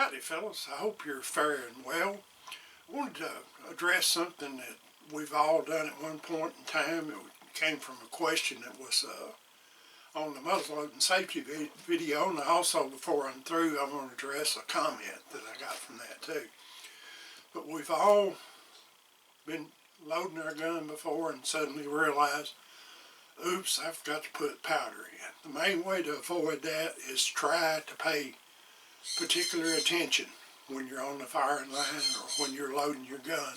Howdy fellas, I hope you're faring well. I wanted to address something that we've all done at one point in time. It came from a question that was on the muzzleloading safety video, and also before I'm through I want to address a comment that I got from that too. But we've all been loading our gun before and suddenly realized, oops, I've got to put powder in. The main way to avoid that is try to pay particular attention when you're on the firing line or when you're loading your gun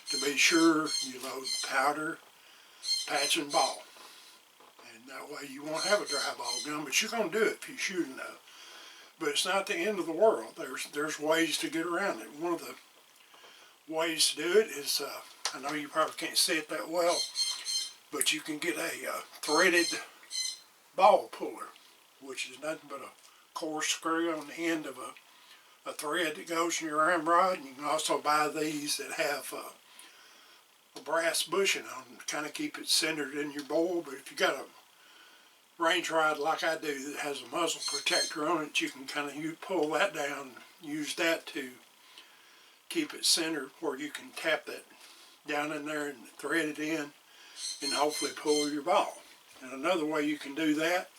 to be sure you load powder, patch, and ball. And that way you won't have a dry ball gun, but you're going to do it if you shoot enough. But it's not the end of the world. There's ways to get around it. One of the ways to do it is, I know you probably can't see it that well, but you can get a threaded ball puller, which is nothing but a coarse screw on the end of a thread that goes in your ramrod. And you can also buy these that have a brass bushing on them to kind of keep it centered in your bowl. But if you got a range rod like I do that has a muzzle protector on it, you can kind of pull that down and use that to keep it centered where you can tap that down in there and thread it in and hopefully pull your ball. And another way you can do that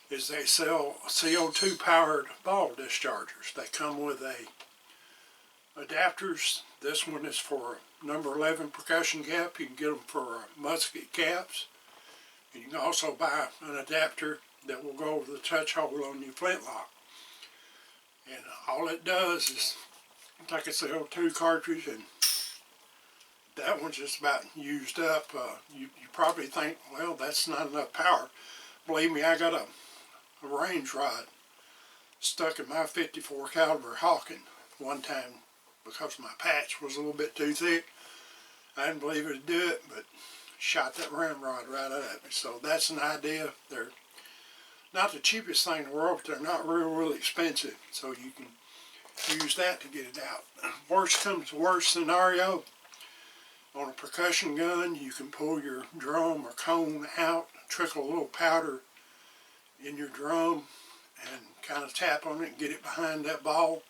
is they sell CO2 powered ball dischargers. They come with adapters. This one is for number 11 percussion cap. You can get them for musket caps. And you can also buy an adapter that will go over the touch hole on your flintlock. And all it does is take a CO2 cartridge, and that one's just about used up. You probably think, well, that's not enough power. Believe me, I got a range rod stuck in my 54 caliber Hawken one time because my patch was a little bit too thick. I didn't believe it would do it, but shot that ramrod right out of me. So that's an idea. They're not the cheapest thing in the world, but they're not really expensive. So you can use that to get it out. Worst comes to worst scenario, on a percussion gun, you can pull your drum or cone out, trickle a little powder in your drum and kind of tap on it and get it behind that ball.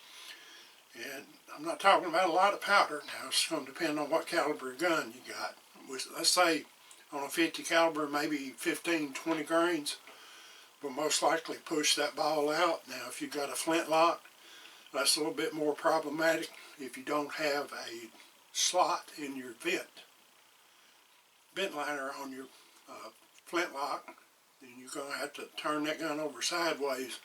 And I'm not talking about a lot of powder now. It's going to depend on what caliber gun you got. Let's say on a 50 caliber, maybe 15, 20 grains will most likely push that ball out. Now if you've got a flintlock, that's a little bit more problematic. If you don't have a slot in your vent liner on your flintlock, then you're going to have to turn that gun over sideways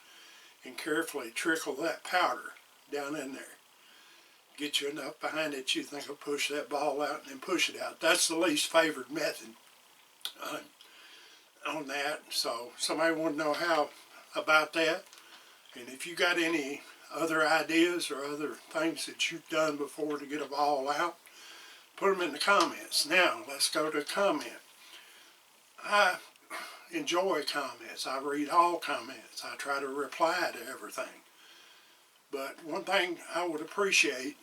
and carefully trickle that powder down in there. Get you enough behind it you think will push that ball out and then push it out. That's the least favored method on that. So somebody want to know how about that. And if you got any other ideas or other things that you've done before to get a ball out, put them in the comments. Now let's go to comment. I enjoy comments. I read all comments. I try to reply to everything. But one thing I would appreciate,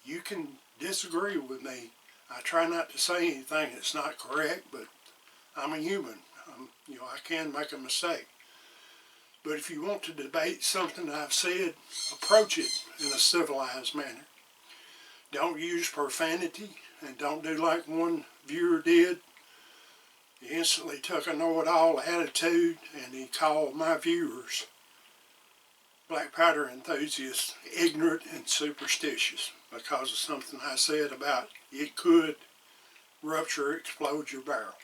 you can disagree with me. I try not to say anything that's not correct, but I'm a human. I can make a mistake. But if you want to debate something I've said, approach it in a civilized manner. Don't use profanity, and don't do like one viewer did. He instantly took a know-it-all attitude and he called my viewers, black powder enthusiasts, ignorant and superstitious because of something I said about it could rupture or explode your barrel.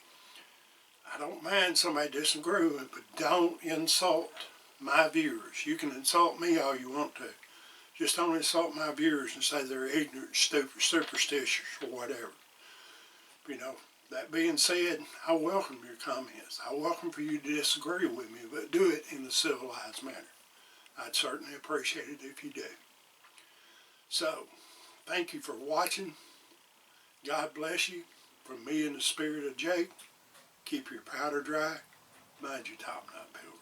I don't mind somebody disagreeing, but don't insult my viewers. You can insult me all you want to. Just don't insult my viewers and say they're ignorant, stupid, superstitious, or whatever. That being said, I welcome your comments. I welcome for you to disagree with me, but do it in a civilized manner. I'd certainly appreciate it if you do. So, thank you for watching. God bless you. From me in the spirit of Jake, keep your powder dry. Mind your top knot, pilgrim.